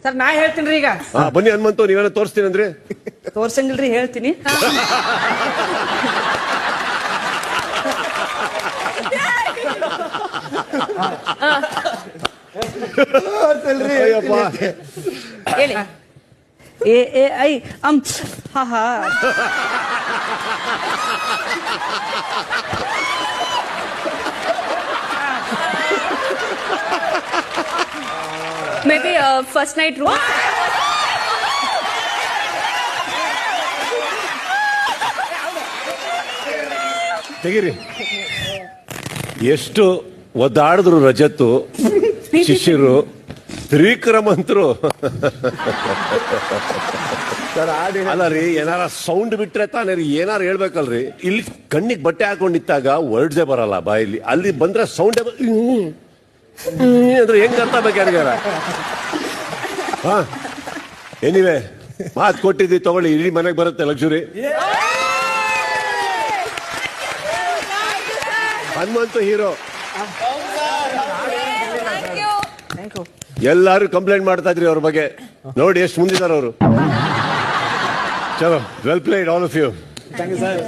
Sir ನಾ ಹೇಳ್ತೀನಿ ಈಗ ಬನ್ನಿ ಹನುಮಂತು, ನೀವೇನೋ ತೋರಿಸ್ತೀನಿ ಅಂದ್ರೆ ತೋರ್ಸಂಗಿಲ್ರಿ, ಹೇಳ್ತೀನಿ. ಅಯ್ಯಪ್ಪ. ಹೇಳಿ. ಎ ಎ ಐ ಅಂ ಹಾ ಹಾ. Maybe first night room. ತೆಗೀರಿ. ಎಷ್ಟು ಒದ್ದಾಡಿದ್ರು ರಜತ್ತು ಶಿಷ್ಯರು, ತ್ರಿವಿಕ್ರಮಂತರು. ಅಲ್ಲ ರೀ, ಏನಾರ ಸೌಂಡ್ ಬಿಟ್ರೆ ತಾನೇ ರೀ ಏನಾರು ಹೇಳ್ಬೇಕಲ್ರಿ. ಇಲ್ಲಿ ಕಣ್ಣಿಗೆ ಬಟ್ಟೆ ಹಾಕೊಂಡ್ ನಿಂತಾಗ ವರ್ಡ್ಸೇ ಬರಲ್ಲ ಬಾಯಲ್ಲಿ, ಅಲ್ಲಿ ಬಂದ್ರೆ ಸೌಂಡೇ ಅಂದ್ರೆ ಹೆಂಗ್ ಅರ್ಥ ಬೇಕು ಯಾರಿಗಾರ? ಹಾ, ಎನಿವೆ ಮಾತು ಕೊಟ್ಟಿದ್ದಿ ತಗೊಳ್ಳಿ, ಇಡೀ ಮನೆಗೆ ಬರುತ್ತೆ ಲಕ್ಸುರಿ. ಹನುಮಂತು ಹೀರೋ. ಎಲ್ಲಾರು ಕಂಪ್ಲೇಂಟ್ ಮಾಡ್ತಾ ಇದ್ರಿ ಅವ್ರ ಬಗ್ಗೆ, ನೋಡಿ ಎಷ್ಟು ಮುಂದಿದ್ದಾರೆ ಅವರು. ಚಲೋ, well played all of you. Thank you sir.